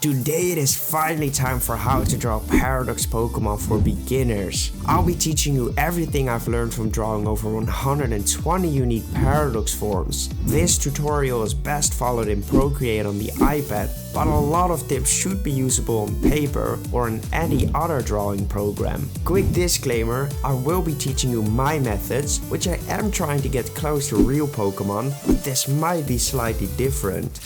Today it is finally time for how to draw Paradox Pokemon for beginners. I'll be teaching you everything I've learned from drawing over 120 unique Paradox forms. This tutorial is best followed in Procreate on the iPad, but a lot of tips should be usable on paper or in any other drawing program. Quick disclaimer, I will be teaching you my methods, which I am trying to get close to real Pokemon, but this might be slightly different.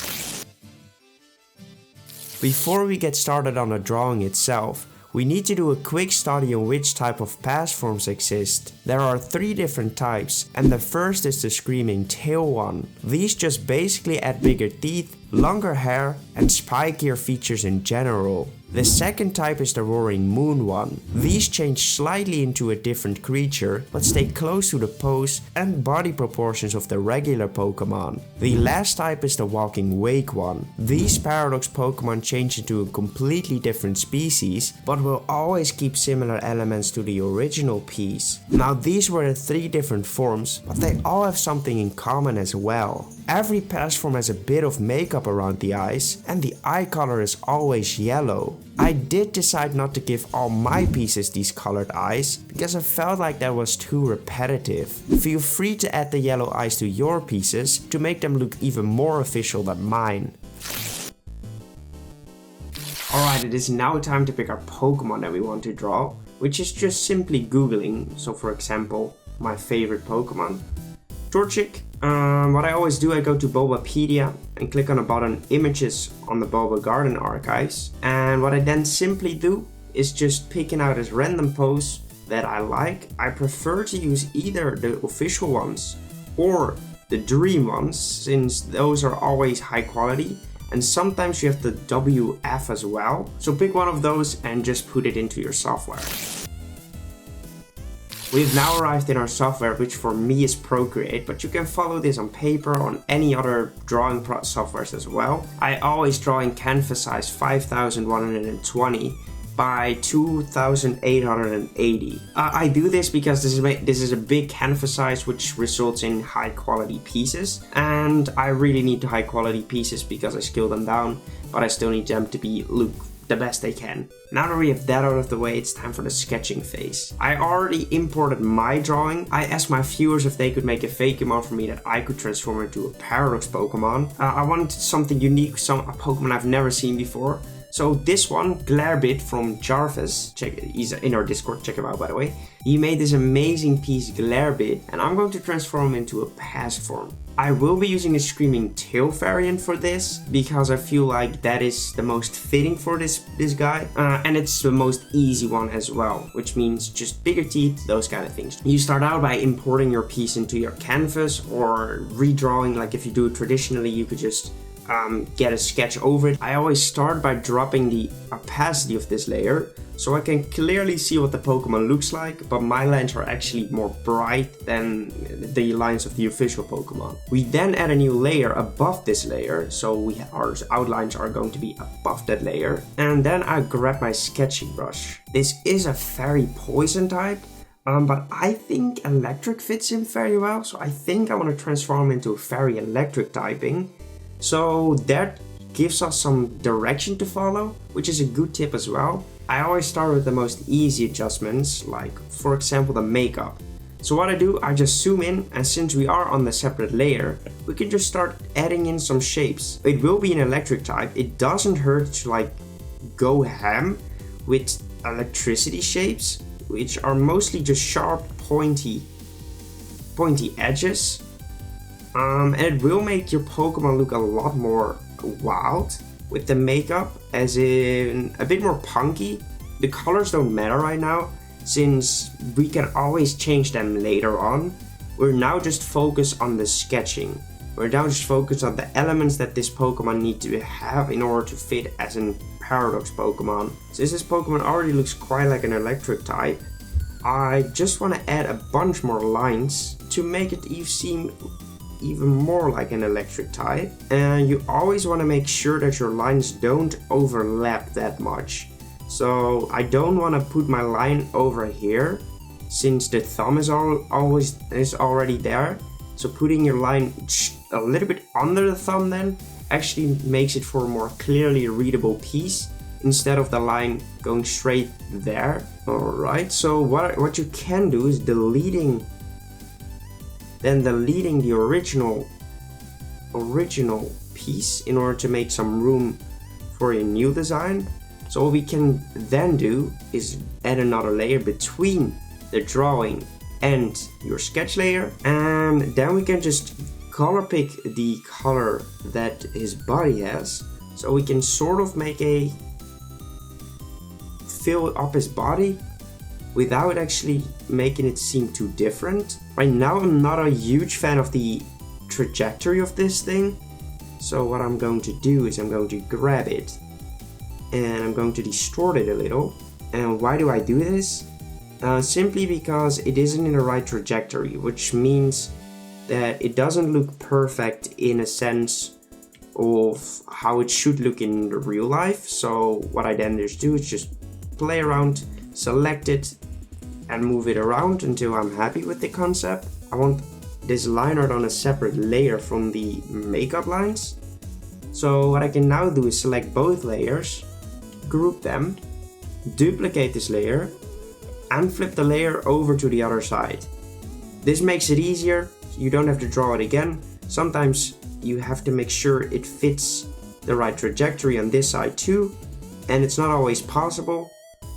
Before we get started on the drawing itself, we need to do a quick study on which type of past forms exist. There are 3 different types, and the first is the Screaming Tail one. These just basically add bigger teeth, longer hair, and spikier features in general. The second type is the Roaring Moon one. These change slightly into a different creature, but stay close to the pose and body proportions of the regular Pokemon. The last type is the Walking Wake one. These Paradox Pokemon change into a completely different species, but will always keep similar elements to the original piece. Now these were the 3 different forms, but they all have something in common as well. Every past form has a bit of makeup around the eyes, and the eye color is always yellow. I did decide not to give all my pieces these colored eyes, because I felt like that was too repetitive. Feel free to add the yellow eyes to your pieces to make them look even more official than mine. Alright, it is now time to pick our Pokemon that we want to draw, which is just simply googling. So for example, my favorite Pokemon, Torchic. What I always do, I go to Bulbapedia and click on the button Images on the Bulba Garden Archives. And what I then simply do is just picking out this random pose that I like. I prefer to use either the official ones or the dream ones, since those are always high quality. And sometimes you have the WF as well. So pick one of those and just put it into your software. We've now arrived in our software, which for me is Procreate, but you can follow this on paper or on any other drawing softwares as well. I always draw in canvas size 5120 by 2880. I do this because this is a big canvas size, which results in high quality pieces, and I really need the high quality pieces because I scale them down, but I still need them to look the best they can. Now that we have that out of the way, it's time for the sketching phase. I already imported my drawing. I asked my viewers if they could make a fake Pokemon for me that I could transform into a Paradox Pokemon. I wanted something unique, a Pokemon I've never seen before. So this one, Glairbit from Jarvis, he's in our Discord, check him out by the way. He made this amazing piece, Glairbit, and I'm going to transform him into a past form. I will be using the Screaming Tail variant for this, because I feel like that is the most fitting for this guy. And it's the most easy one as well, which means just bigger teeth, those kind of things. You start out by importing your piece into your canvas, or redrawing, like if you do it traditionally, you could just get a sketch over it. I always start by dropping the opacity of this layer, so I can clearly see what the Pokemon looks like, but my lines are actually more bright than the lines of the official Pokemon. We then add a new layer above this layer, so our outlines are going to be above that layer. And then I grab my sketching brush. This is a Fairy Poison type, but I think Electric fits in very well, so I think I want to transform him into a Fairy Electric typing. So that gives us some direction to follow, which is a good tip as well. I always start with the most easy adjustments, like for example the makeup. So what I do, I just zoom in, and since we are on the separate layer, we can just start adding in some shapes. It will be an electric type. It doesn't hurt to go ham with electricity shapes, which are mostly just sharp, pointy edges. And it will make your Pokemon look a lot more wild with the makeup, as in a bit more punky. The colors don't matter right now, since we can always change them later on. We're now just focused on the sketching. We're now just focused on the elements that this Pokemon needs to have in order to fit as a Paradox Pokemon. Since this Pokemon already looks quite like an electric type, I just want to add a bunch more lines to make it seem even more like an electric type. And you always want to make sure that your lines don't overlap that much. So I don't want to put my line over here, since the thumb is already there. So putting your line a little bit under the thumb then actually makes it for a more clearly readable piece instead of the line going straight there. Alright, so what you can do is deleting the original piece in order to make some room for a new design. So what we can then do is add another layer between the drawing and your sketch layer, and then we can just color pick the color that his body has, so we can sort of fill up his body without actually making it seem too different. Right now I'm not a huge fan of the trajectory of this thing, so what I'm going to do is I'm going to grab it and I'm going to distort it a little. And why do I do this? Simply because it isn't in the right trajectory, which means that it doesn't look perfect in a sense of how it should look in the real life. So what I then just do is just play around, select it and move it around until I'm happy with the concept. I want this line art on a separate layer from the makeup lines. So what I can now do is select both layers, group them, duplicate this layer and flip the layer over to the other side. This makes it easier, you don't have to draw it again. Sometimes you have to make sure it fits the right trajectory on this side too, and it's not always possible,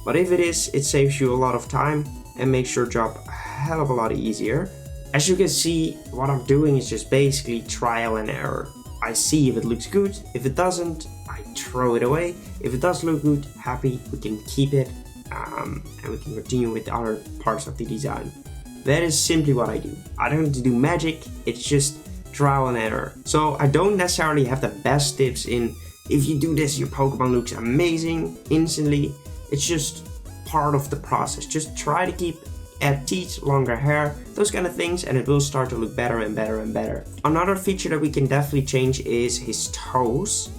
but if it is, it saves you a lot of time and makes your job a hell of a lot easier. As you can see, what I'm doing is just basically trial and error. I see if it looks good, if it doesn't, I throw it away. If it does look good, happy, we can keep it. And we can continue with the other parts of the design. That is simply what I do. I don't have to do magic, it's just trial and error. So I don't necessarily have the best tips in, if you do this your Pokemon looks amazing instantly. It's just part of the process. Just try to add teeth, longer hair, those kind of things, and it will start to look better and better and better. Another feature that we can definitely change is his toes.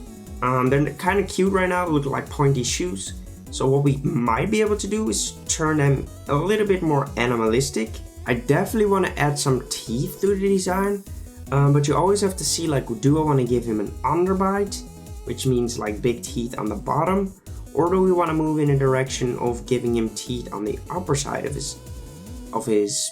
They're kind of cute right now with like pointy shoes. So what we might be able to do is turn them a little bit more animalistic. I definitely want to add some teeth to the design, but you always have to see, like, do I want to give him an underbite, which means like big teeth on the bottom, or do we want to move in a direction of giving him teeth on the upper side of his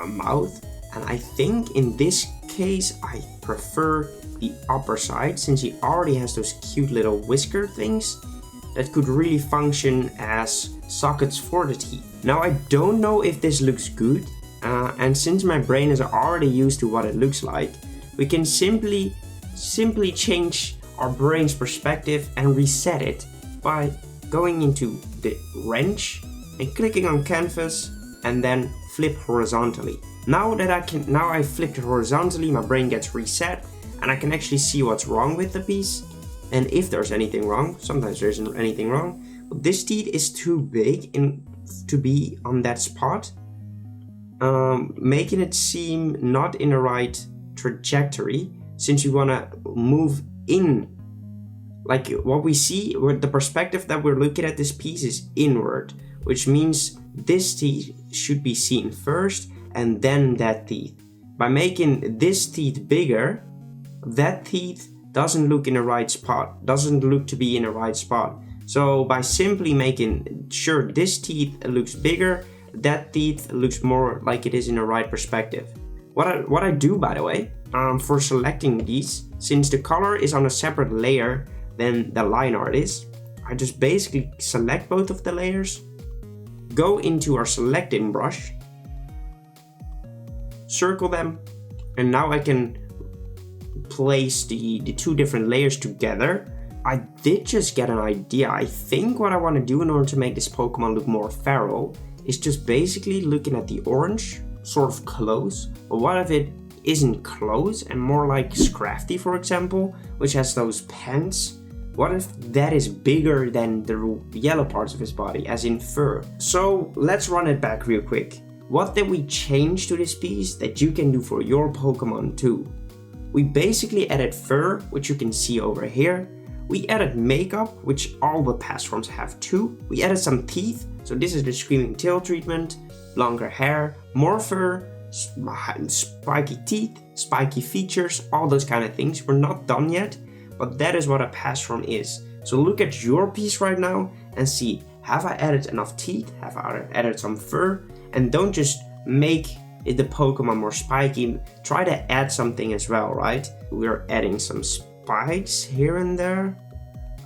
mouth? And I think in this case I prefer the upper side, since he already has those cute little whisker things that could really function as sockets for the teeth. Now I don't know if this looks good, and since my brain is already used to what it looks like, we can simply change our brain's perspective and reset it by going into the wrench and clicking on canvas and then flip horizontally. Now I flipped it horizontally, my brain gets reset and I can actually see what's wrong with the piece. And if there's anything wrong, sometimes there isn't anything wrong, but this teeth is too big to be on that spot, making it seem not in the right trajectory, since we want to move in. Like what we see, with the perspective that we're looking at this piece is inward, which means this teeth should be seen first and then that teeth. By making this teeth bigger, that teeth doesn't look in the right spot, doesn't look to be in the right spot. So by simply making sure this teeth looks bigger, that teeth looks more like it is in the right perspective. What I do, by the way, for selecting these, since the color is on a separate layer than the line art is, I just basically select both of the layers, go into our selecting brush, circle them, and now I can place the two different layers together. I did just get an idea. I think what I want to do in order to make this Pokemon look more feral is just basically looking at the orange sort of close. But what if it isn't close and more like Scrafty, for example, which has those pants? What if that is bigger than the yellow parts of his body, as in fur? So let's run it back real quick. What did we change to this piece that you can do for your Pokemon too? We basically added fur, which you can see over here. We added makeup, which all the past forms have too. We added some teeth, so this is the Screaming Tail treatment, longer hair, more fur, spiky teeth, spiky features, all those kind of things. We're not done yet, but that is what a pastron is. So look at your piece right now and see, have I added enough teeth? Have I added some fur? And don't just make the Pokemon more spiky, try to add something as well, right? We're adding some spikes here and there.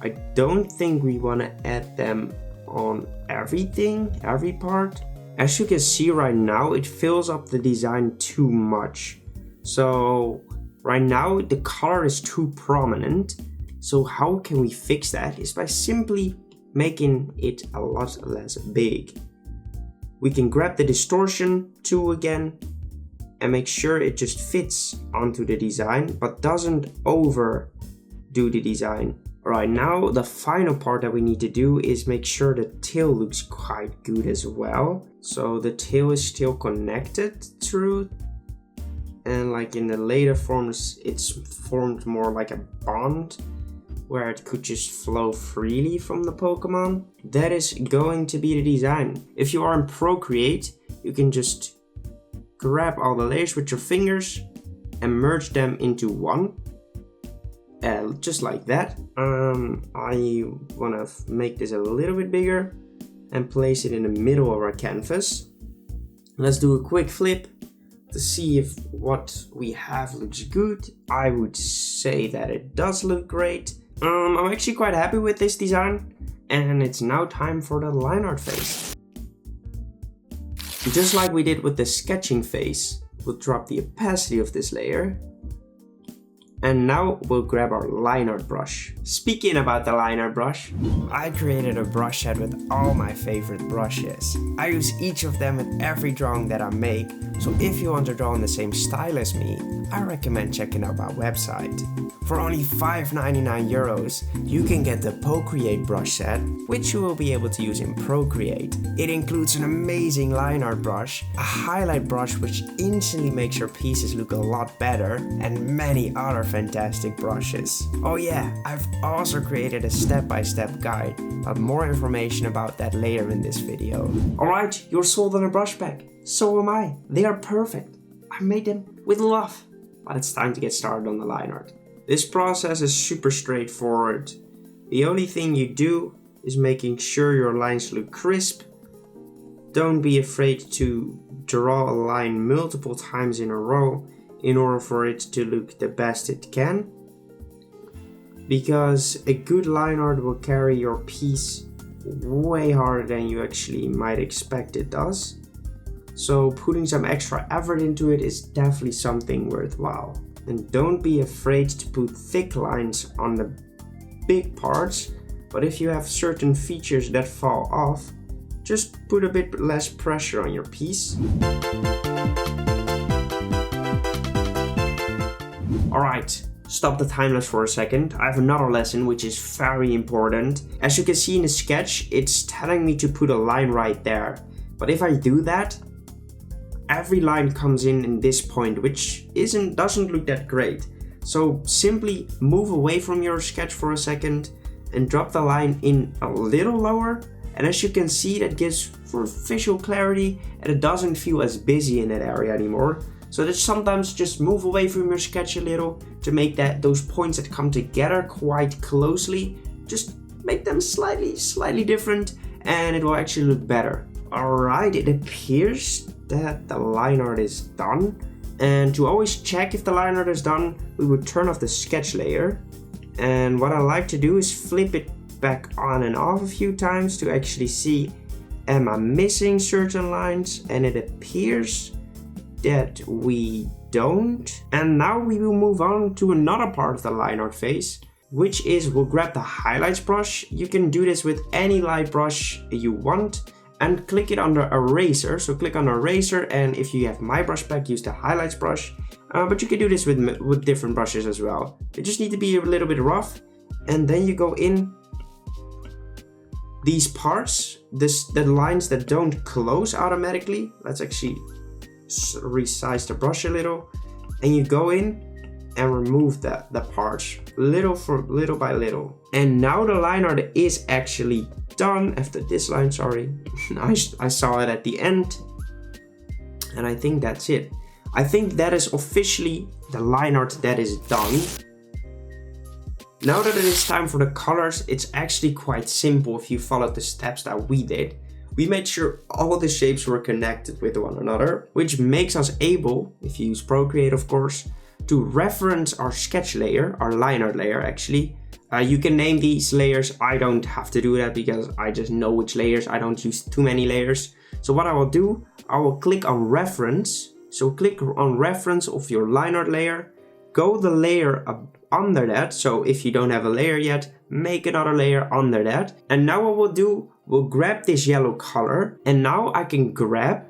I don't think we want to add them on everything, every part. As you can see right now, it fills up the design too much. So right now the color is too prominent. So how can we fix that? Is by simply making it a lot less big. We can grab the distortion tool again and make sure it just fits onto the design but doesn't overdo the design. Right now, the final part that we need to do is make sure the tail looks quite good as well. So the tail is still connected through, and like in the later forms, it's formed more like a bond where it could just flow freely from the Pokemon. That is going to be the design. If you are in Procreate, you can just grab all the layers with your fingers and merge them into one. Just like that. I want to make this a little bit bigger and place it in the middle of our canvas. Let's do a quick flip to see if what we have looks good. I would say that it does look great. I'm actually quite happy with this design, and it's now time for the line art phase. Just like we did with the sketching phase, we'll drop the opacity of this layer. And now we'll grab our line art brush. Speaking about the line art brush, I created a brush set with all my favorite brushes. I use each of them in every drawing that I make, so if you want to draw in the same style as me, I recommend checking out my website. For only €5.99, you can get the Procreate brush set, which you will be able to use in Procreate. It includes an amazing line art brush, a highlight brush which instantly makes your pieces look a lot better, and many other fantastic brushes. Oh yeah, I've also created a step-by-step guide, but more information about that later in this video. Alright, you're sold on a brush pack. So am I. They are perfect. I made them with love. But it's time to get started on the line art. This process is super straightforward. The only thing you do is making sure your lines look crisp. Don't be afraid to draw a line multiple times in a row in order for it to look the best it can. Because a good line art will carry your piece way harder than you actually might expect it does. So putting some extra effort into it is definitely something worthwhile. And don't be afraid to put thick lines on the big parts, but if you have certain features that fall off, just put a bit less pressure on your piece. Alright, stop the time lapse for a second. I have another lesson which is very important. As you can see in the sketch, it's telling me to put a line right there. But if I do that, every line comes in this point, which doesn't look that great. So simply move away from your sketch for a second and drop the line in a little lower. And as you can see, that gives for visual clarity and it doesn't feel as busy in that area anymore. So that sometimes just move away from your sketch a little to make those points that come together quite closely, just make them slightly different, and it will actually look better. Alright, it appears that the line art is done. And to always check if the line art is done, we would turn off the sketch layer. And what I like to do is flip it back on and off a few times to actually see, am I missing certain lines? And it appears that we don't. And now we will move on to another part of the line art phase, which is we'll grab the highlights brush. You can do this with any light brush you want and click it under eraser. So click on eraser, and if you have my brush pack, use the highlights brush. But you can do this with different brushes as well. They just need to be a little bit rough, and then you go in these parts, the lines that don't close automatically. Let's actually resize the brush a little, and you go in and remove the parts little by little. And now the line art is actually done. After this line, sorry, I saw it at the end, and I think that's it. I think that is officially the line art that is done. Now that it is time for the colors, it's actually quite simple if you followed the steps that we did. We made sure all the shapes were connected with one another, which makes us able, if you use Procreate of course, to reference our sketch layer, our line art layer actually. You can name these layers. I don't have to do that because I just know which layers. I don't use too many layers. So what I will do, I will click on reference. So click on reference of your line art layer. Go the layer up under that. So if you don't have a layer yet, make another layer under that. And now what we'll do, we'll grab this yellow color. And now I can grab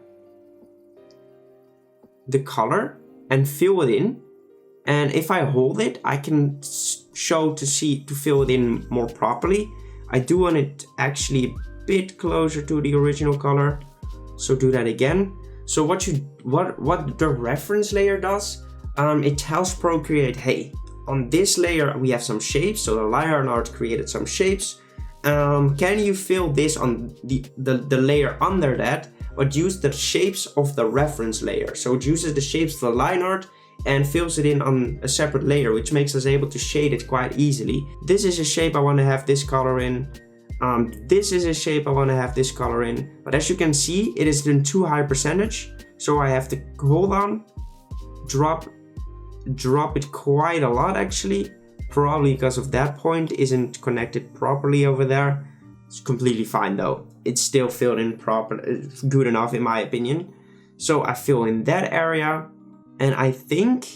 the color and fill it in. And if I hold it, I can show to fill it in more properly. I do want it actually a bit closer to the original color. So do that again. So what the reference layer does, it tells Procreate, hey, on this layer we have some shapes. So the line art created some shapes. Can you fill this on the layer under that, but use the shapes of the reference layer. So it uses the shapes of the line art and fills it in on a separate layer, which makes us able to shade it quite easily. This is a shape I want to have this color in. This is a shape I want to have this color in. But as you can see, it is in too high percentage. So I have to hold on, drop it quite a lot actually. Probably because of that point isn't connected properly over there. It's completely fine though. It's still filled in good enough in my opinion. So I fill in that area. And I think,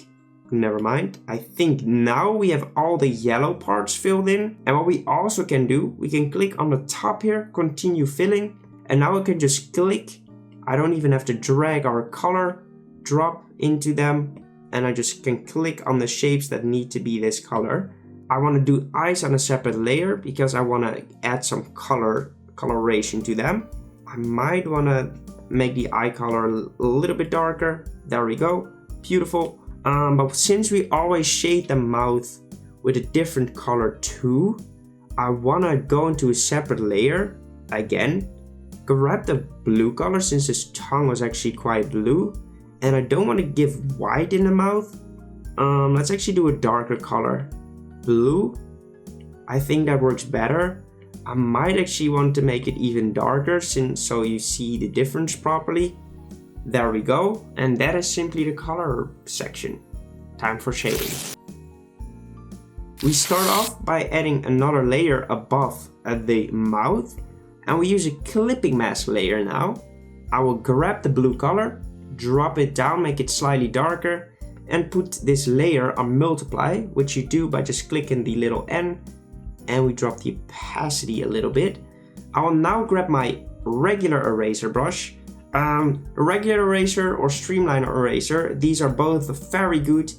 never mind, I think now we have all the yellow parts filled in. And what we also can do, we can click on the top here, continue filling. And now we can just click. I don't even have to drag our color drop into them. And I just can click on the shapes that need to be this color. I want to do eyes on a separate layer because I want to add some coloration to them. I might want to make the eye color a little bit darker. There we go. Beautiful. But since we always shade the mouth with a different color too, I want to go into a separate layer again, grab the blue color since his tongue was actually quite blue, and I don't want to give white in the mouth. Let's actually do a darker color, blue. I think that works better. I might actually want to make it even darker so you see the difference properly. There we go, and that is simply the color section. Time for shading. We start off by adding another layer above the mouth, and we use a clipping mask layer now. I will grab the blue color, drop it down, make it slightly darker, and put this layer on multiply, which you do by just clicking the little N, and we drop the opacity a little bit. I will now grab my regular eraser brush. Regular eraser or streamline eraser, these are both very good.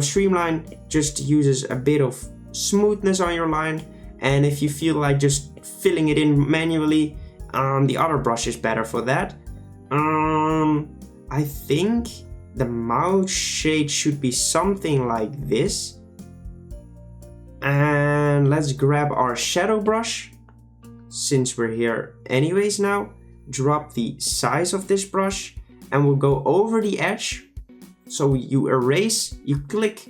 Streamline just uses a bit of smoothness on your line, and if you feel like just filling it in manually, the other brush is better for that. I think the mouth shade should be something like this. And let's grab our shadow brush, since we're here anyways now. Drop the size of this brush and we'll go over the edge. So you erase, you click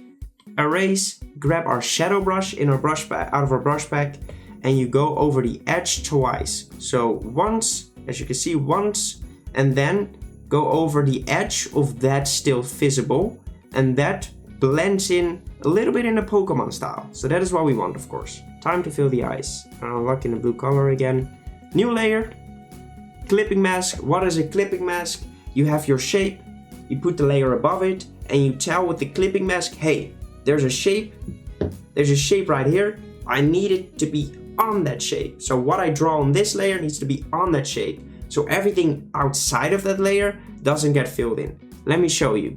erase, grab our shadow brush in our brush bag, out of our brush bag, and you go over the edge twice. So once, as you can see, once, and then go over the edge of that still visible, and that blends in a little bit in a Pokemon style. So that is what we want, of course. Time to fill the eyes. I'll lock in the blue color again. New layer. Clipping mask. What is a clipping mask? You have your shape, you put the layer above it, and you tell with the clipping mask, hey, there's a shape right here. I need it to be on that shape. So what I draw on this layer needs to be on that shape. So everything outside of that layer doesn't get filled in. Let me show you.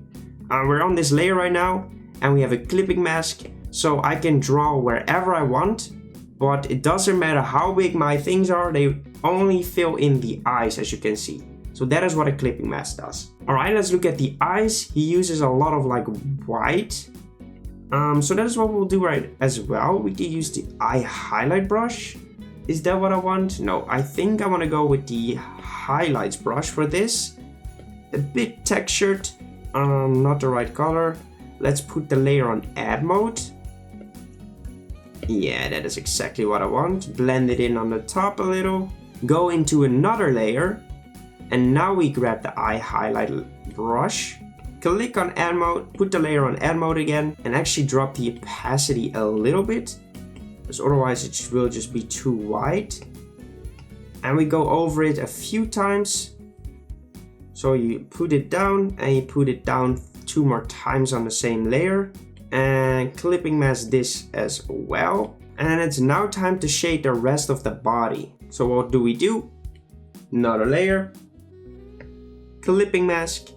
We're on this layer right now, and we have a clipping mask. So I can draw wherever I want, but it doesn't matter how big my things are, they only fill in the eyes, as you can see. So that is what a clipping mask does. Alright, let's look at the eyes. He uses a lot of like white. So that is what we'll do right as well. We can use the eye highlight brush. Is that what I want? No, I think I want to go with the highlights brush for this. A bit textured, not the right color. Let's put the layer on add mode. Yeah, that is exactly what I want. Blend it in on the top a little. Go into another layer. And now we grab the eye highlight brush. Click on add mode, put the layer on add mode again, and actually drop the opacity a little bit, because otherwise it will just be too white. And we go over it a few times. So you put it down and you put it down 2 more times on the same layer, and clipping mask this as well. And it's now time to shade the rest of the body. So what do? Another layer, clipping mask,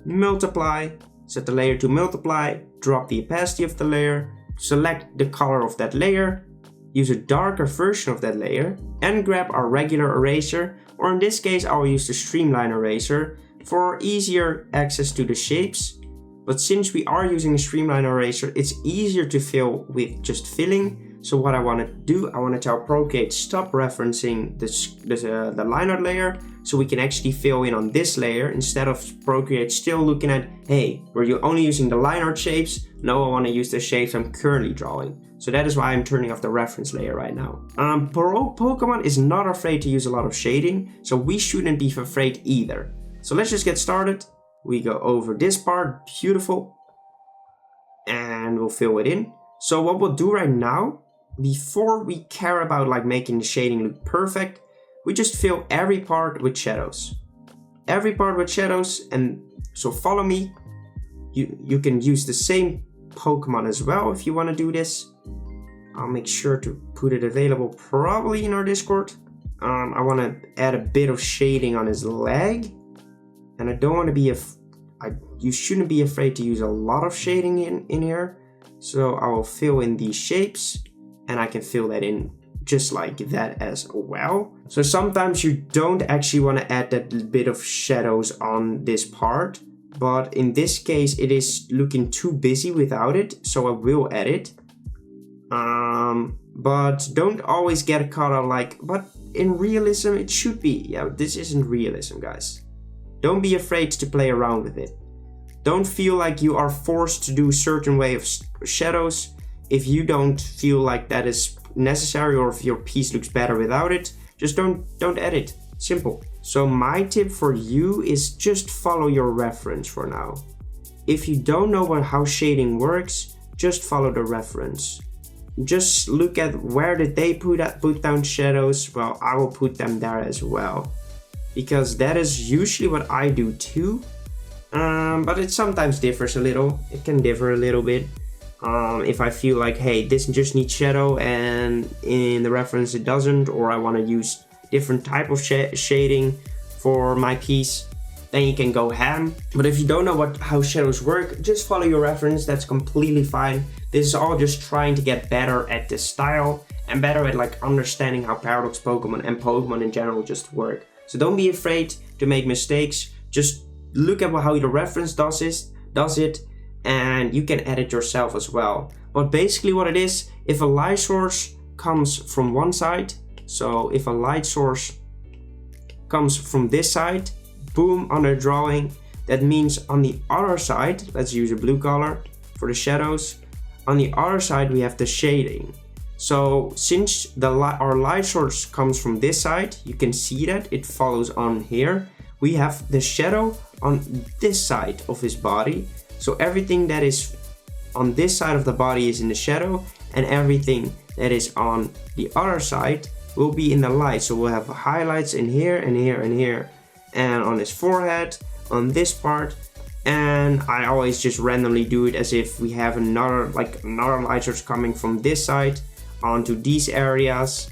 multiply, set the layer to multiply, drop the opacity of the layer, select the color of that layer, use a darker version of that layer, and grab our regular eraser, or in this case I will use the streamline eraser for easier access to the shapes. But since we are using a streamline eraser, it's easier to fill with just filling. So what I want to do, I want to tell Procreate stop referencing the line art layer, so we can actually fill in on this layer instead of Procreate still looking at, hey, were you only using the line art shapes? No, I want to use the shapes I'm currently drawing. So that is why I'm turning off the reference layer right now. Pokemon is not afraid to use a lot of shading, so we shouldn't be afraid either. So let's just get started. We go over this part, beautiful, and we'll fill it in. So what we'll do right now, before we care about like making the shading look perfect, we just fill every part with shadows. Every part with shadows, and so follow me. You can use the same Pokemon as well if you want to do this. I'll make sure to put it available probably in our Discord. I want to add a bit of shading on his leg. And I don't want to be you shouldn't be afraid to use a lot of shading in here. So I will fill in these shapes, and I can fill that in just like that as well. So sometimes you don't actually want to add that bit of shadows on this part, but in this case it is looking too busy without it, so I will add it. But don't always get caught on like, but in realism it should be. Yeah, this isn't realism, guys. Don't be afraid to play around with it. Don't feel like you are forced to do a certain way of shadows if you don't feel like that is necessary, or if your piece looks better without it. Just don't add it. Simple. So my tip for you is just follow your reference for now. If you don't know how shading works, just follow the reference. Just look at where did they put down shadows. Well, I will put them there as well, because that is usually what I do too. But it sometimes differs a little. It can differ a little bit. If I feel like, hey, this just needs shadow and in the reference it doesn't, or I want to use different type of shading for my piece, then you can go ham. But if you don't know how shadows work, just follow your reference. That's completely fine. This is all just trying to get better at this style and better at like understanding how Paradox Pokemon and Pokemon in general just work. So don't be afraid to make mistakes. Just look at how your reference does it, and you can edit yourself as well. But basically what it is, if a light source comes from one side, so if a light source comes from this side, boom, on the drawing, that means on the other side, let's use a blue color for the shadows, on the other side we have the shading. So since our light source comes from this side, you can see that it follows on here. We have the shadow on this side of his body. So everything that is on this side of the body is in the shadow, and everything that is on the other side will be in the light. So we'll have highlights in here and here and here, and on his forehead, on this part. And I always just randomly do it as if we have another light source coming from this side onto these areas.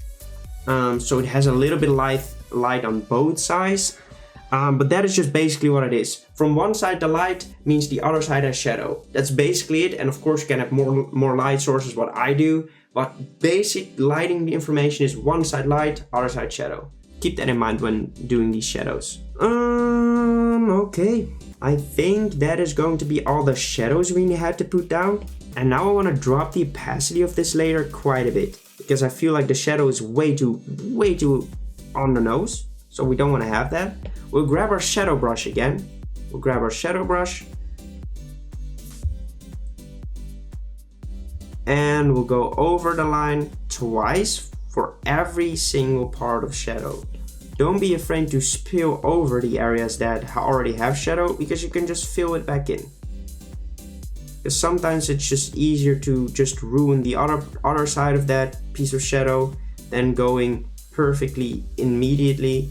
So it has a little bit light on both sides. But that is just basically what it is. From one side the light means the other side has shadow. That's basically it. And of course you can have more light sources, what I do. But basic lighting information is one side light, other side shadow. Keep that in mind when doing these shadows. Okay. I think that is going to be all the shadows we had to put down. And now I want to drop the opacity of this layer quite a bit, because I feel like the shadow is way too on the nose. So we don't want to have that. We'll grab our shadow brush again. We'll grab our shadow brush. and we'll go over the line twice for every single part of shadow. Don't be afraid to spill over the areas that already have shadow, because you can just fill it back in. Because sometimes it's just easier to just ruin the other side of that piece of shadow than going perfectly immediately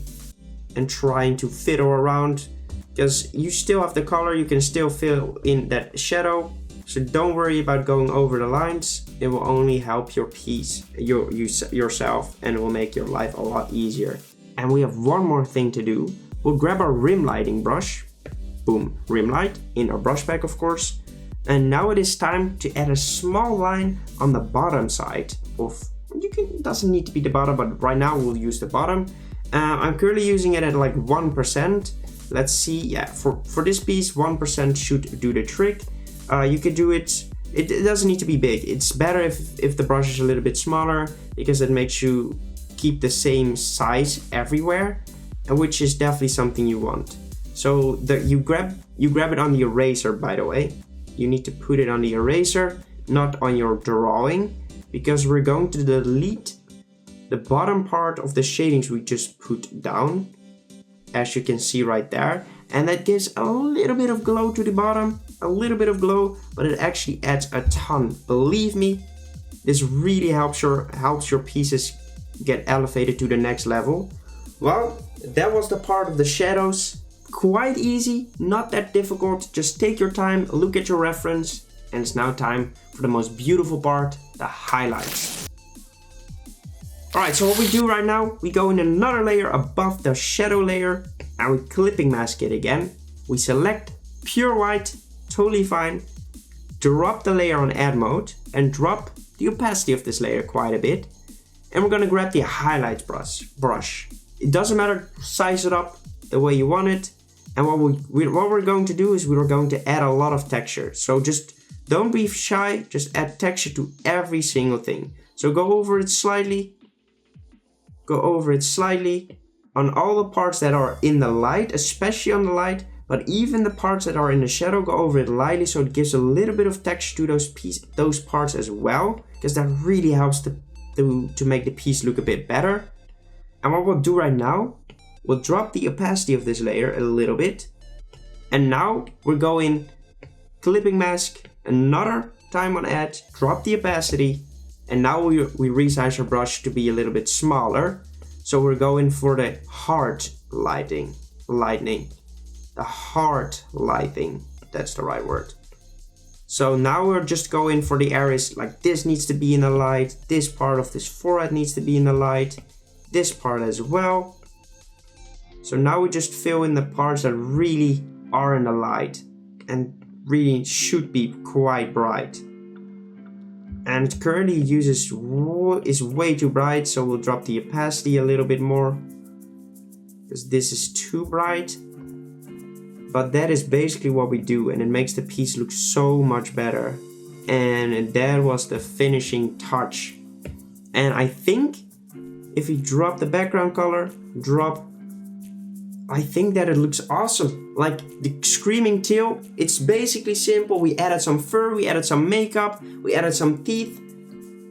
and trying to fiddle around, because you still have the color, you can still fill in that shadow. So don't worry about going over the lines. It will only help your piece, yourself, and it will make your life a lot easier. And we have one more thing to do. We'll grab our rim lighting brush. Boom, rim light in our brush pack, of course. And now it is time to add a small line on the bottom side of, it doesn't need to be the bottom, but right now we'll use the bottom. I'm currently using it at like 1%. Let's see, yeah, for this piece, 1% should do the trick. You could do it doesn't need to be big. It's better if the brush is a little bit smaller, because it makes you keep the same size everywhere, and which is definitely something you want. So you grab it on the eraser, by the way. You need to put it on the eraser, not on your drawing, because we're going to delete the bottom part of the shadings we just put down, as you can see right there. And that gives a little bit of glow to the bottom, a little bit of glow, but it actually adds a ton. Believe me, this really helps your pieces get elevated to the next level. Well, that was the part of the shadows. Quite easy, not that difficult. Just take your time, look at your reference, and it's now time for the most beautiful part, the highlights. Alright, so what we do right now, we go in another layer above the shadow layer, and we clipping mask it again. We select pure white, totally fine, drop the layer on add mode, and drop the opacity of this layer quite a bit. And we're gonna grab the highlights brush. It doesn't matter, size it up the way you want it. And what we're going to do is we're going to add a lot of texture. So just don't be shy, just add texture to every single thing. So go over it slightly on all the parts that are in the light, especially on the light, but even the parts that are in the shadow, go over it lightly so it gives a little bit of texture to those parts as well, because that really helps to make the piece look a bit better. And what we'll do right now, we'll drop the opacity of this layer a little bit. And now we're going clipping mask, another time on add, drop the opacity. And now we resize our brush to be a little bit smaller. So we're going for the hard lightning. The hard lighting, that's the right word. So now we're just going for the areas like this needs to be in the light, this part of this forehead needs to be in the light, this part as well. So now we just fill in the parts that really are in the light and really should be quite bright. And currently is way too bright, so we'll drop the opacity a little bit more, because this is too bright. But that is basically what we do, and it makes the piece look so much better. And that was the finishing touch. And I think if we drop the background color, I think that it looks awesome. Like the screaming tail, it's basically simple. We added some fur, we added some makeup, we added some teeth,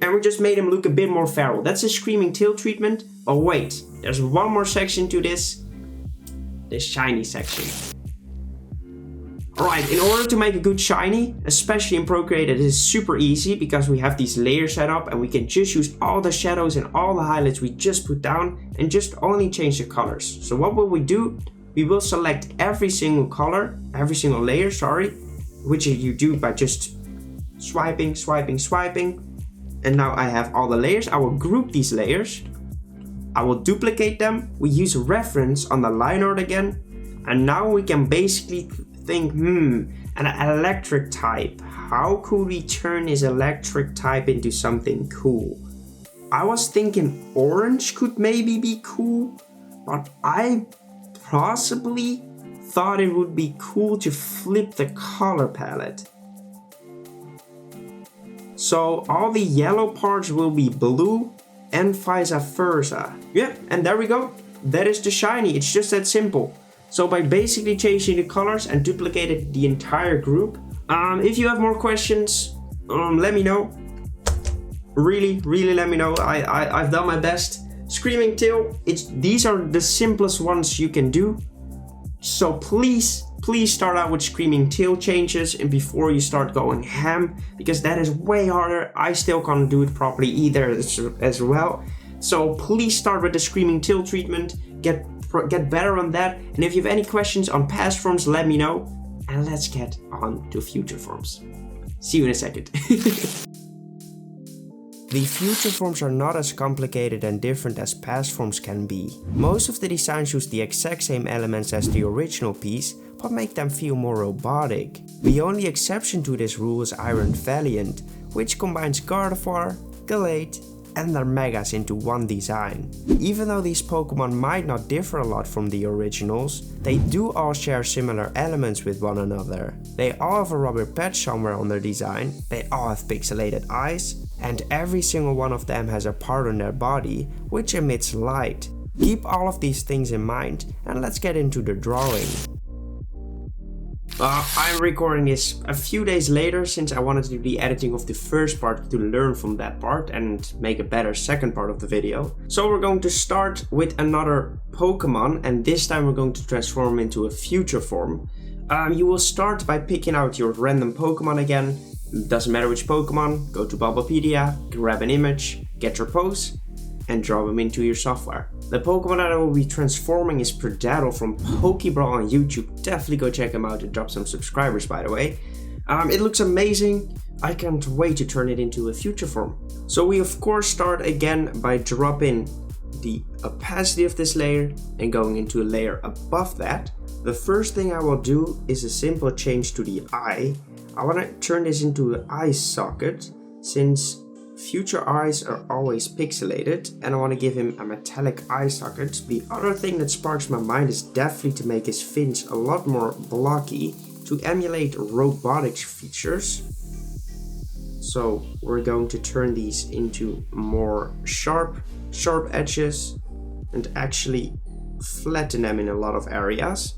and we just made him look a bit more feral. That's a screaming tail treatment. But wait, there's one more section to this shiny section. Alright, in order to make a good shiny, especially in Procreate, it is super easy because we have these layers set up and we can just use all the shadows and all the highlights we just put down and just only change the colors. So what will we do? We will select every single color, every single layer, which you do by just swiping. And now I have all the layers. I will group these layers. I will duplicate them. We use reference on the line art again. And now we can basically think, an electric type. How could we turn this electric type into something cool? I was thinking orange could maybe be cool, but I possibly thought it would be cool to flip the color palette. So all the yellow parts will be blue and vice versa. Yeah, and there we go. That is the shiny. It's just that simple. So by basically changing the colors and duplicating the entire group. If you have more questions, let me know. really let me know. I've done my best. Screaming tail, these are the simplest ones you can do. So please start out with screaming tail changes and before you start going ham, because that is way harder. I still can't do it properly either as well. So please start with the screaming tail treatment, get better on that. And if you have any questions on past forms, let me know. And let's get on to future forms. See you in a second. The future forms are not as complicated and different as past forms can be. Most of the designs use the exact same elements as the original piece, but make them feel more robotic. The only exception to this rule is Iron Valiant, which combines Gardevoir, Gallade, and their megas into one design. Even though these Pokemon might not differ a lot from the originals, they do all share similar elements with one another. They all have a rubber patch somewhere on their design, they all have pixelated eyes, and every single one of them has a part on their body which emits light. Keep all of these things in mind and let's get into the drawing. I'm recording this a few days later since I wanted to do the editing of the first part to learn from that part and make a better second part of the video. So we're going to start with another Pokemon and this time we're going to transform into a future form. You will start by picking out your random Pokemon again. Doesn't matter which Pokemon, go to Bulbapedia, grab an image, get your pose, and draw them into your software. The Pokemon that I will be transforming is Predator from Pokebrawl on YouTube. Definitely go check him out and drop some subscribers, by the way. It looks amazing. I can't wait to turn it into a future form. So we of course start again by dropping the opacity of this layer and going into a layer above that. The first thing I will do is a simple change to the eye. I want to turn this into an eye socket since future eyes are always pixelated and I want to give him a metallic eye socket. The other thing that sparks my mind is definitely to make his fins a lot more blocky to emulate robotics features. So we're going to turn these into more sharp edges and actually flatten them in a lot of areas.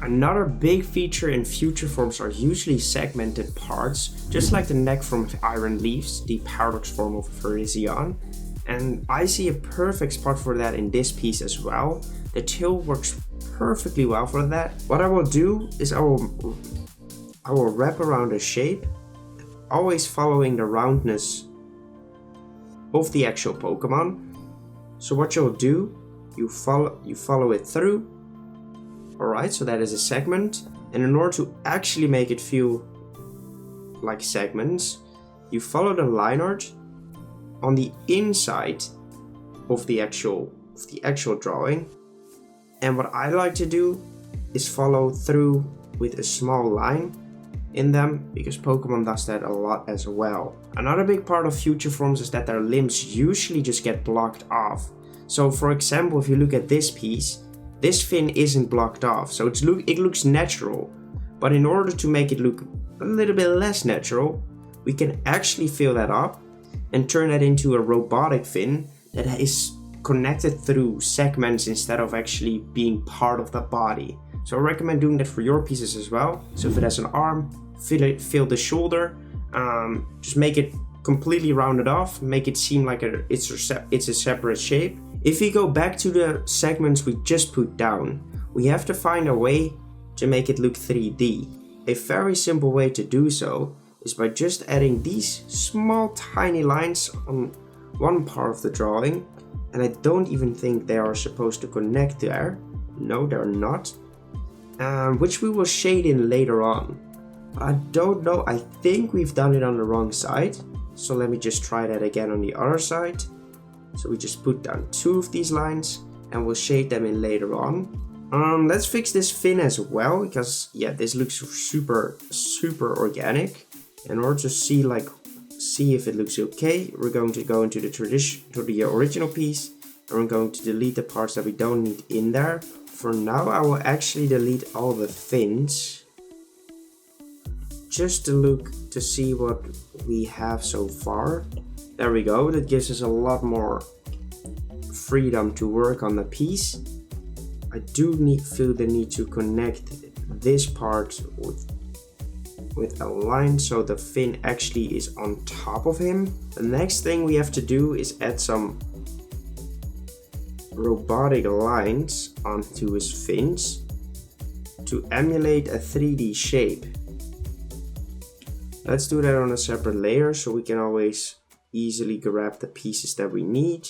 Another big feature in future forms are usually segmented parts, just like the neck from Iron Leaves, the paradox form of Virizion. And I see a perfect spot for that in this piece as well. The tail works perfectly well for that. What I will do is I will wrap around a shape, always following the roundness of the actual Pokemon. So what you'll do, you follow it through. Alright, so that is a segment, and in order to actually make it feel like segments, you follow the line art on the inside of the actual drawing. And what I like to do is follow through with a small line in them, because Pokemon does that a lot as well. Another big part of future forms is that their limbs usually just get blocked off. So for example, if you look at this piece, this fin isn't blocked off, so it looks natural. But in order to make it look a little bit less natural, we can actually fill that up and turn that into a robotic fin that is connected through segments instead of actually being part of the body. So I recommend doing that for your pieces as well. So if it has an arm, fill the shoulder, just make it completely rounded off, make it seem like it's a separate shape. If we go back to the segments we just put down, we have to find a way to make it look 3D. A very simple way to do so is by just adding these small tiny lines on one part of the drawing, and I don't even think they are supposed to connect there. No, they're not. Which we will shade in later on. But I don't know, I think we've done it on the wrong side. So let me just try that again on the other side. So we just put down two of these lines and we'll shade them in later on. Let's fix this fin as well, because yeah, this looks super organic. In order to see if it looks okay, we're going to go into the original piece, and we're going to delete the parts that we don't need in there. For now, I will actually delete all the fins, just to see what we have so far. There we go, that gives us a lot more freedom to work on the piece. I do feel the need to connect this part with a line so the fin actually is on top of him. The next thing we have to do is add some robotic lines onto his fins to emulate a 3D shape. Let's do that on a separate layer so we can always easily grab the pieces that we need.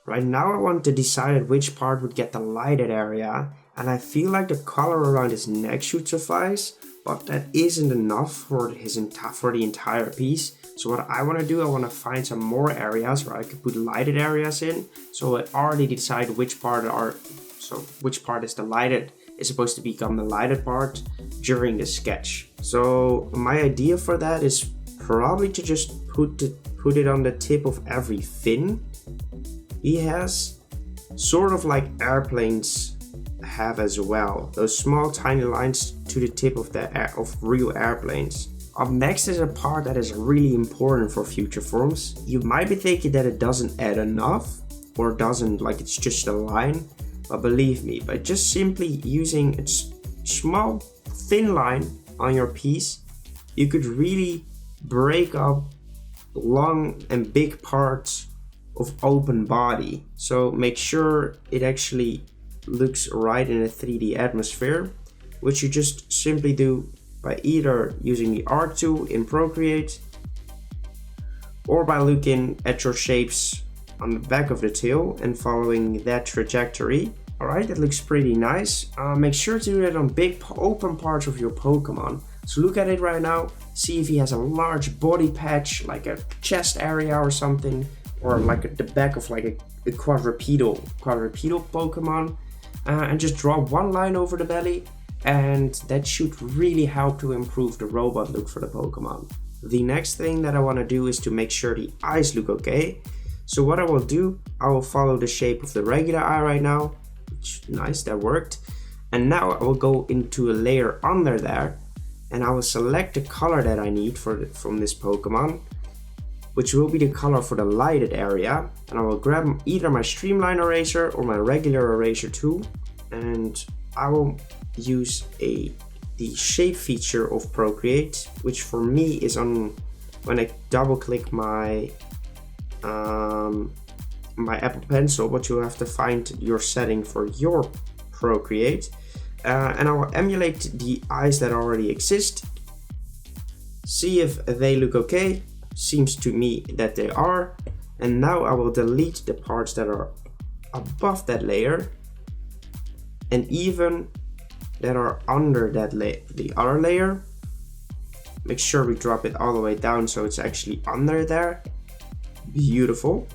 Right now I want to decide which part would get the lighted area, and I feel like the color around his neck should suffice, but that isn't enough for the entire piece. So what I want to do, I want to find some more areas where I could put lighted areas in. So I already decide which part is the lighted is supposed to become the lighted part during the sketch. So my idea for that is probably to just put it on the tip of every fin he has, sort of like airplanes have as well. Those small tiny lines to the tip of real airplanes. Up next is a part that is really important for future forms. You might be thinking that it doesn't add enough, or doesn't, like it's just a line, but believe me, by just simply using a small thin line on your piece, you could really break up long and big parts of open body. So make sure it actually looks right in a 3D atmosphere, which you just simply do by either using the art tool in Procreate or by looking at your shapes on the back of the tail and following that trajectory. Alright, that looks pretty nice. Make sure to do that on big open parts of your Pokemon. So look at it right now, see if he has a large body patch, like a chest area or something, or like the back of like a quadrupedal Pokemon, and just draw one line over the belly, and that should really help to improve the robot look for the Pokemon. The next thing that I want to do is to make sure the eyes look okay. So what I will do, I will follow the shape of the regular eye right now, which, nice, that worked. And now I will go into a layer under there, and I will select the color that I need from this Pokemon, which will be the color for the lighted area. And I will grab either my streamline eraser or my regular eraser tool, and I will use the shape feature of Procreate, which for me is on when I double click my Apple Pencil, but you have to find your setting for your Procreate, and I will emulate the eyes that already exist, see if they look okay. Seems to me that they are, and now I will delete the parts that are above that layer, and even that are under that the other layer. Make sure we drop it all the way down so it's actually under there. Beautiful.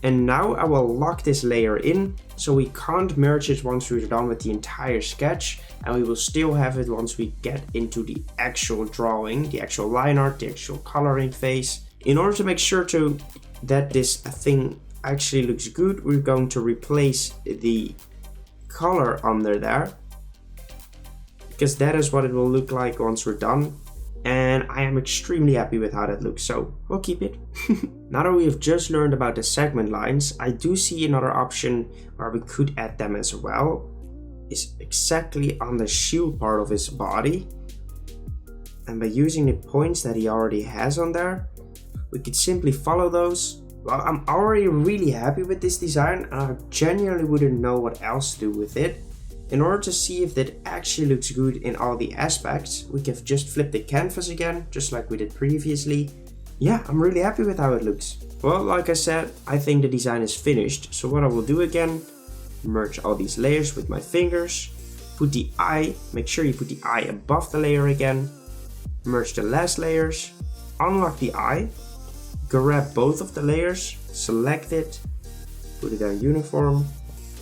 And now I will lock this layer in so we can't merge it once we're done with the entire sketch, and we will still have it once we get into the actual drawing, the actual line art, the actual coloring phase. In order to make sure that this thing actually looks good, we're going to replace the color under there, because that is what it will look like once we're done. And I am extremely happy with how that looks, so we'll keep it. Now that we have just learned about the segment lines, I do see another option where we could add them as well. Is exactly on the shield part of his body. And by using the points that he already has on there, we could simply follow those. Well, I'm already really happy with this design, and I genuinely wouldn't know what else to do with it. In order to see if that actually looks good in all the aspects, we can just flip the canvas again, just like we did previously. Yeah, I'm really happy with how it looks. Well, like I said, I think the design is finished. So what I will do again, merge all these layers with my fingers, put the eye, make sure you put the eye above the layer again, merge the last layers, unlock the eye, grab both of the layers, select it, put it on uniform,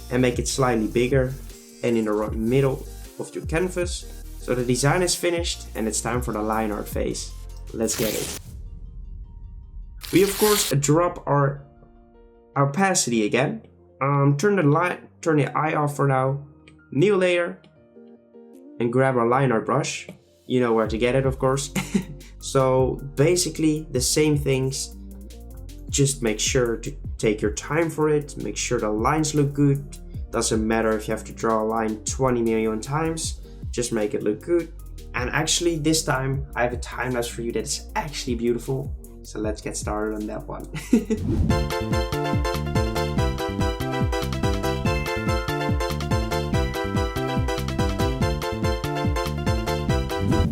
and make it slightly bigger and in the middle of your canvas. So the design is finished and it's time for the line art phase. Let's get it. We of course drop our opacity again. Turn the eye off for now. New layer and grab our line art brush. You know where to get it, of course. So basically the same things. Just make sure to take your time for it. Make sure the lines look good. Doesn't matter if you have to draw a line 20 million times, just make it look good. And actually this time I have a time lapse for you that is actually beautiful. So let's get started on that one.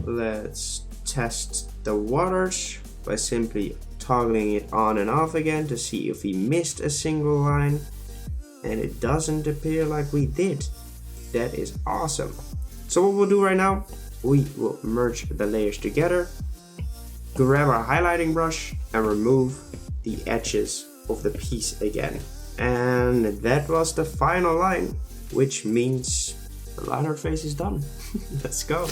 Let's test the waters by simply toggling it on and off again to see if we missed a single line. And it doesn't appear like we did. That is awesome. So what we'll do right now, we will merge the layers together, grab our highlighting brush and remove the edges of the piece again. And that was the final line, which means the line art phase is done. Let's go.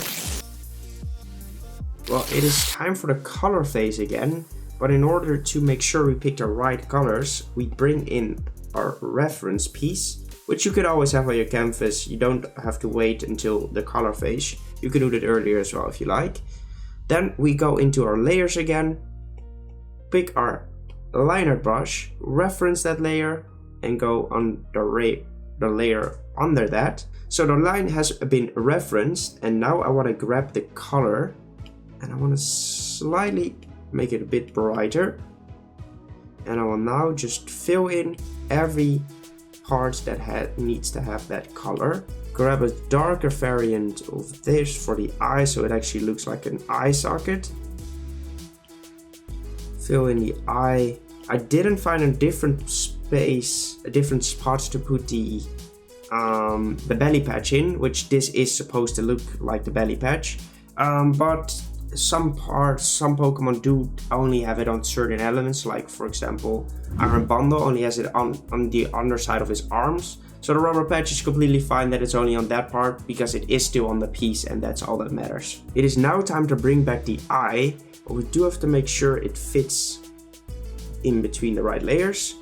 Well, it is time for the color phase again, but in order to make sure we pick the right colors, we bring in our reference piece, which you could always have on your canvas. You don't have to wait until the color phase. You can do that earlier as well if you like. Then we go into our layers again, pick our line art brush, reference that layer, and go on the layer under that. So the line has been referenced, and now I want to grab the color and I want to slightly make it a bit brighter. And I will now just fill in every part that needs to have that color. Grab a darker variant of this for the eye so it actually looks like an eye socket. Fill in the eye. I didn't find a different space, a different spot to put the belly patch in, which this is supposed to look like the belly patch. But some Pokemon do only have it on certain elements, like for example Iron Bundle only has it on the underside of his arms. So the rubber patch is completely fine that it's only on that part, because it is still on the piece and that's all that matters. It is now time to bring back the eye, but we do have to make sure it fits in between the right layers.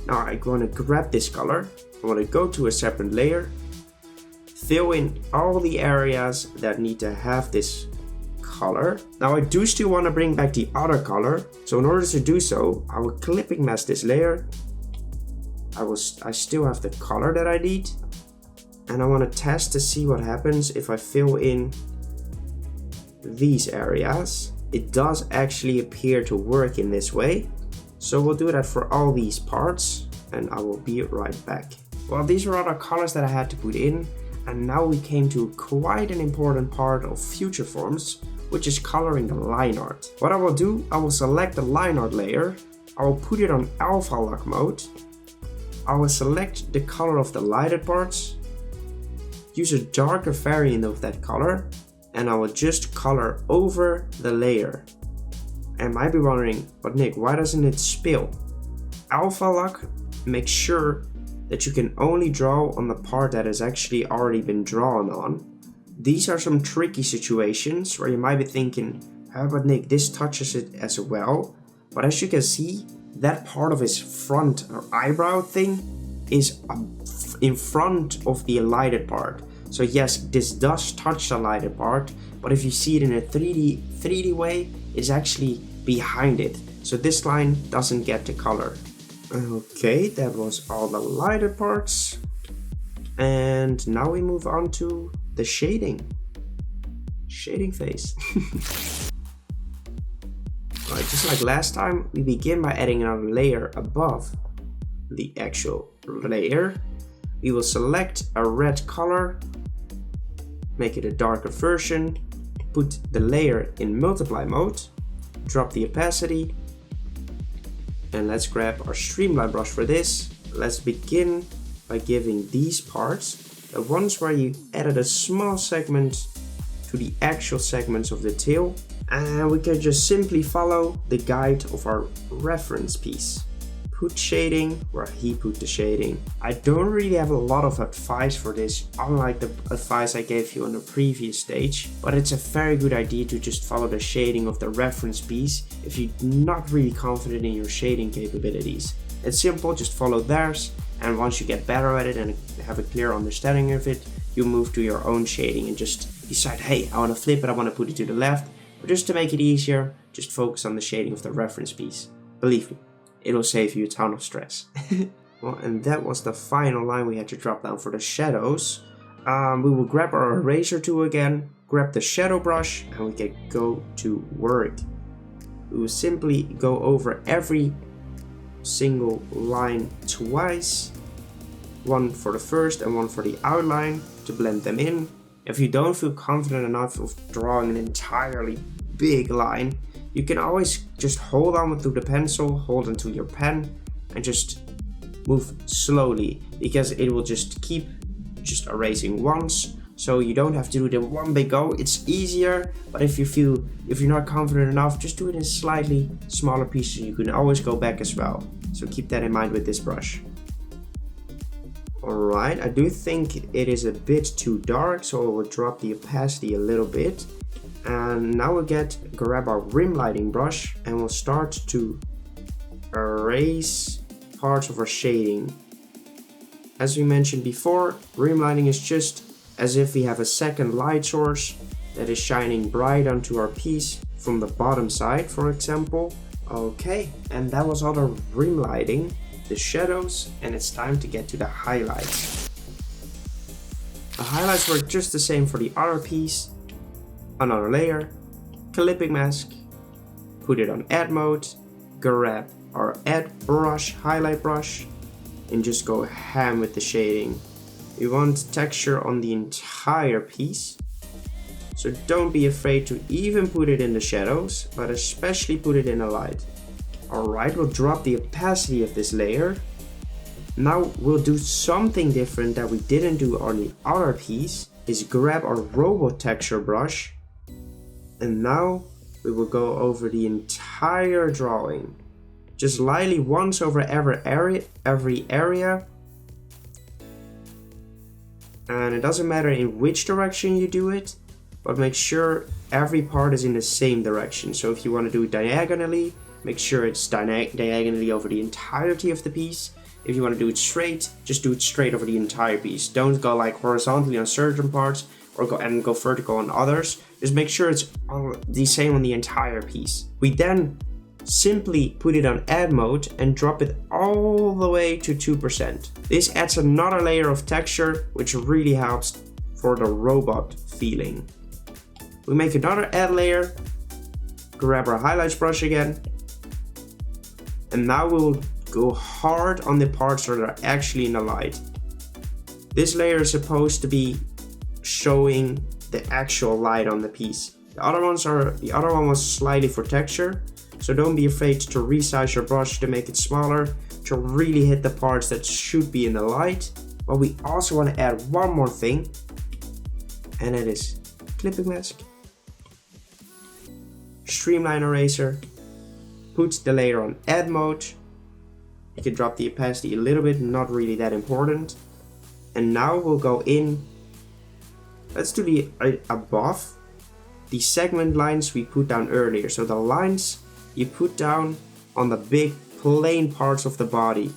Now I'm going to grab this color, I want to go to a separate layer, fill in all the areas that need to have this color. Now I do still want to bring back the other color, so in order to do so I will clipping mask this layer. I still have the color that I need, and I want to test to see what happens if I fill in these areas. It does actually appear to work in this way, so we'll do that for all these parts and I will be right back. Well, these are all the colors that I had to put in, and now we came to quite an important part of future forms, which is coloring the line art. What I will do, I will select the line art layer, I will put it on alpha lock mode, I will select the color of the lighted parts, use a darker variant of that color, and I will just color over the layer. And you might be wondering, but Nick, why doesn't it spill? Alpha lock makes sure that you can only draw on the part that has actually already been drawn on. These are some tricky situations where you might be thinking, oh, but Nick, this touches it as well. But as you can see, that part of his front or eyebrow thing is in front of the lighted part. So yes, this does touch the lighted part, but if you see it in a 3D way, it's actually behind it. So this line doesn't get the color. Okay, that was all the lighted parts. And now we move on to the shading phase. Alright, just like last time, we begin by adding another layer above the actual layer. We will select a red color, make it a darker version, put the layer in multiply mode, drop the opacity, and let's grab our streamline brush for this. Let's begin by giving these parts, the ones where you added a small segment to the actual segments of the tail, and we can just simply follow the guide of our reference piece. Put shading where he put the shading. I don't really have a lot of advice for this, unlike the advice I gave you on the previous stage, but it's a very good idea to just follow the shading of the reference piece if you're not really confident in your shading capabilities. It's simple, just follow theirs, and once you get better at it and have a clear understanding of it, you move to your own shading and just decide, hey, I want to flip it, I want to put it to the left, but just to make it easier, just focus on the shading of the reference piece. Believe me, it'll save you a ton of stress. Well, and that was the final line we had to drop down for the shadows. We will grab our eraser tool again, grab the shadow brush and we can go to work. We will simply go over every single line twice, one for the first and one for the outline to blend them in. If you don't feel confident enough of drawing an entirely big line, you can always just hold on to the pencil, hold onto your pen, and just move slowly, because it will just keep just erasing once, so you don't have to do it in one big go. It's easier, but if you're not confident enough, just do it in slightly smaller pieces. You can always go back as well, so keep that in mind with this brush. Alright, I do think it is a bit too dark, so I will drop the opacity a little bit. And now we'll grab our rim lighting brush and we'll start to erase parts of our shading. As we mentioned before, rim lighting is just as if we have a second light source that is shining bright onto our piece from the bottom side, for example. Okay, and that was all the rim lighting, the shadows, and it's time to get to the highlights. The highlights work just the same for the other piece. Another layer, clipping mask, put it on add mode, grab our add brush, highlight brush, and just go ham with the shading. We want texture on the entire piece, so don't be afraid to even put it in the shadows, but especially put it in the light. Alright, we'll drop the opacity of this layer. Now we'll do something different that we didn't do on the other piece, is grab our robot texture brush, and now we will go over the entire drawing. Just lightly once over every area. And it doesn't matter in which direction you do it, but make sure every part is in the same direction. So if you want to do it diagonally, make sure it's diagonally over the entirety of the piece. If you want to do it straight, just do it straight over the entire piece. Don't go like horizontally on certain parts or go vertical on others. Just make sure it's the same on the entire piece. We then simply put it on add mode and drop it all the way to 2%. This adds another layer of texture, which really helps for the robot feeling. We make another add layer, grab our highlights brush again, and now we'll go hard on the parts that are actually in the light. This layer is supposed to be showing the actual light on the piece. The other one was slightly for texture, so don't be afraid to resize your brush to make it smaller, to really hit the parts that should be in the light. But we also want to add one more thing, and it is clipping mask, streamline eraser, put the layer on add mode. You can drop the opacity a little bit, not really that important. And now we'll go in, let's do the above the segment lines we put down earlier. So the lines you put down on the big plain parts of the body.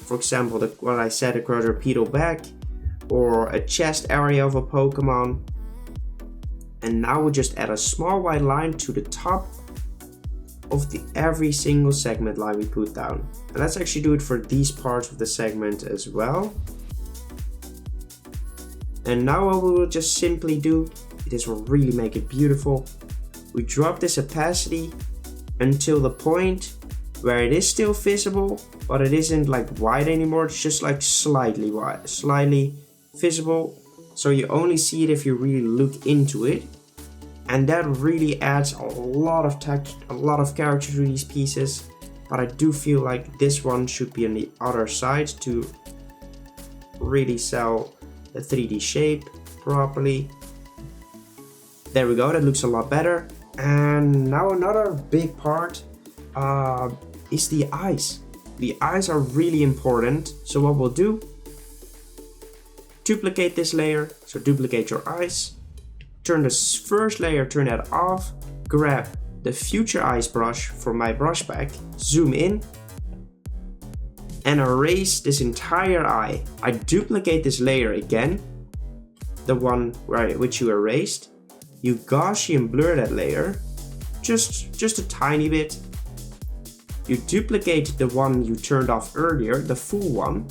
For example, what I said, a quadrupedal back or a chest area of a Pokemon. And now we'll just add a small white line to the top of every single segment line we put down. And let's actually do it for these parts of the segment as well. And now what we will just simply do, this will really make it beautiful. We drop this opacity until the point where it is still visible, but it isn't like white anymore. It's just like slightly white, slightly visible. So you only see it if you really look into it. And that really adds a lot of text, a lot of character to these pieces. But I do feel like this one should be on the other side to really sell the 3D shape properly. There we go, that looks a lot better. And now another big part is the eyes. The eyes are really important. So what we'll do, duplicate this layer. So duplicate your eyes. Turn this first layer, turn that off. Grab the future eyes brush from my brush pack. Zoom in. And erase this entire eye. I duplicate this layer again. The one which you erased. You Gaussian blur that layer. Just a tiny bit. You duplicate the one you turned off earlier, the full one.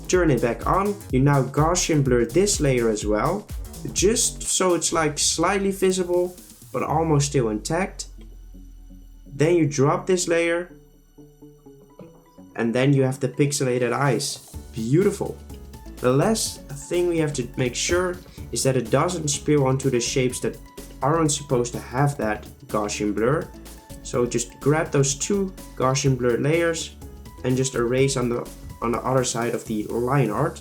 Turn it back on. You now Gaussian blur this layer as well. just so it's like slightly visible, but almost still intact. Then you drop this layer, and then you have the pixelated eyes. Beautiful. The last thing we have to make sure is that it doesn't spill onto the shapes that aren't supposed to have that Gaussian blur. So just grab those two Gaussian blur layers and just erase on the other side of the line art.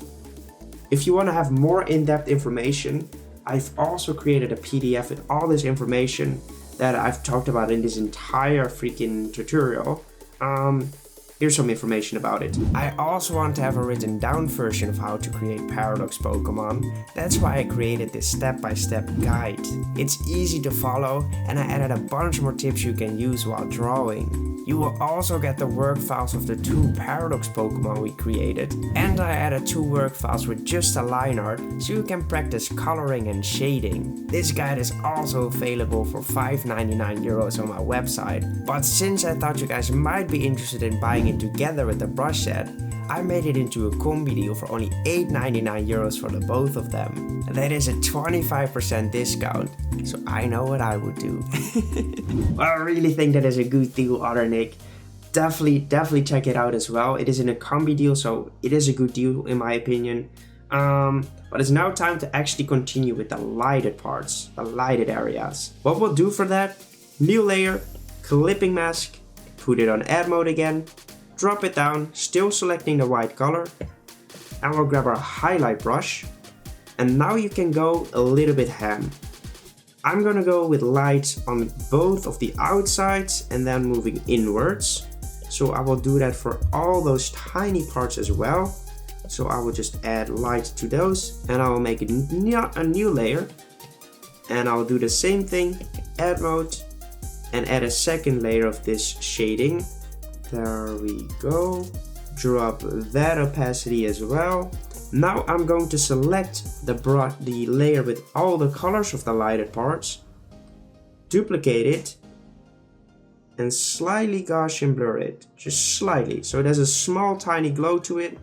If you want to have more in-depth information, I've also created a PDF with all this information that I've talked about in this entire freaking tutorial. Here's some information about it. I also want to have a written down version of how to create Paradox Pokemon. That's why I created this step-by-step guide. It's easy to follow, and I added a bunch more tips you can use while drawing. You will also get the work files of the 2 Paradox Pokemon we created. And I added 2 work files with just a line art, so you can practice coloring and shading. This guide is also available for €5.99 on my website. But since I thought you guys might be interested in buying it together with the brush set, I made it into a combi deal for only €8.99 for the both of them. That is a 25% discount, so I know what I would do. I really think that is a good deal, Orienting. Definitely check it out as well. It is in a combi deal, so it is a good deal in my opinion. But it's now time to actually continue with the lighted parts, the lighted areas. What we'll do for that, new layer, clipping mask, put it on add mode again, drop it down, still selecting the white color, and we'll grab our highlight brush, and now you can go a little bit ham. I'm gonna go with light on both of the outsides and then moving inwards. So I will do that for all those tiny parts as well. So I will just add light to those, and I will make a new layer, and I'll do the same thing, add mode, and add a second layer of this shading. There we go. Drop that opacity as well. Now I'm going to select the layer with all the colors of the lighted parts, duplicate it, and slightly Gaussian blur it, just slightly, so there's a small tiny glow to it.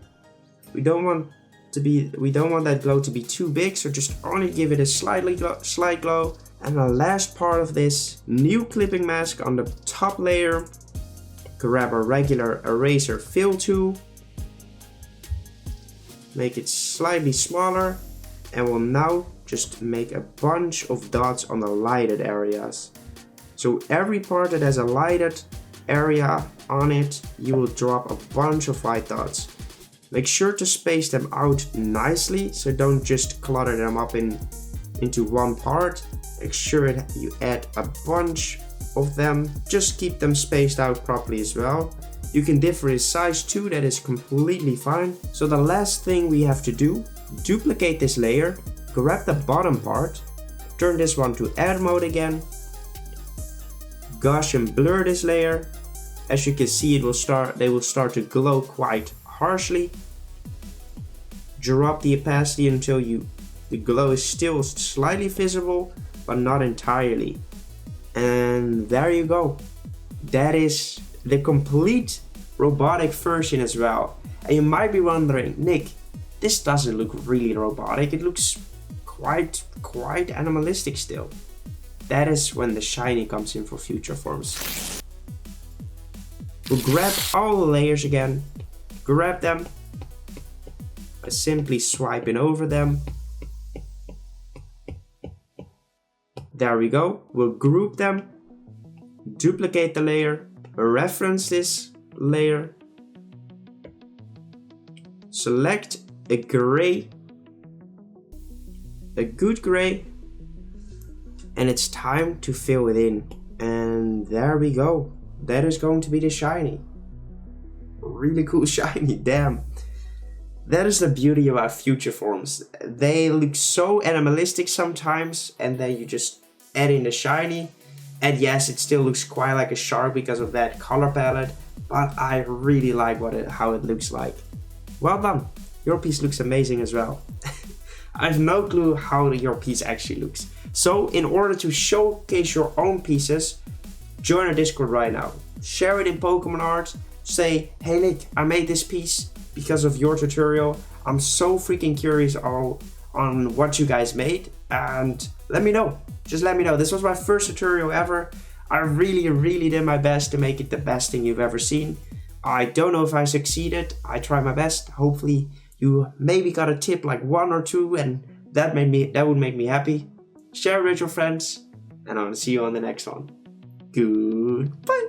We don't want that glow to be too big, so just only give it a slight glow. And the last part of this, new clipping mask on the top layer. Grab a regular eraser fill tool, make it slightly smaller, and we'll now just make a bunch of dots on the lighted areas. So every part that has a lighted area on it, you will drop a bunch of white dots. Make sure to space them out nicely, so don't just clutter them up into one part. Make sure you add a bunch of them. Just keep them spaced out properly as well. You can differ in size too, that is completely fine. So the last thing we have to do, duplicate this layer, grab the bottom part, turn this one to add mode again, Gaussian blur this layer. As you can see, they will start to glow quite harshly. Drop the opacity until the glow is still slightly visible, but not entirely. And there you go. That is the complete robotic version as well. And you might be wondering, Nick, this doesn't look really robotic. It looks quite animalistic still. That is when the shiny comes in for future forms. We'll grab all the layers again, grab them by simply swiping over them. There we go. We'll group them, duplicate the layer, reference this layer, select a gray, a good gray, and it's time to fill it in. And there we go. That is going to be the shiny. Really cool shiny, damn. That is the beauty about future forms. They look so animalistic sometimes, and then you just add in the shiny. And yes, it still looks quite like a shark because of that color palette, but I really like how it looks like. Well done. Your piece looks amazing as well. I have no clue how your piece actually looks. So in order to showcase your own pieces, join our Discord right now. Share it in Pokemon art. Say, hey Nick, I made this piece because of your tutorial. I'm so freaking curious on what you guys made, and let me know. Just let me know. This was my first tutorial ever. I really did my best to make it the best thing you've ever seen. I don't know if I succeeded. I tried my best. Hopefully you maybe got a tip like 1 or 2, and that would make me happy. Share it with your friends, and I'm gonna see you on the next one. Goodbye.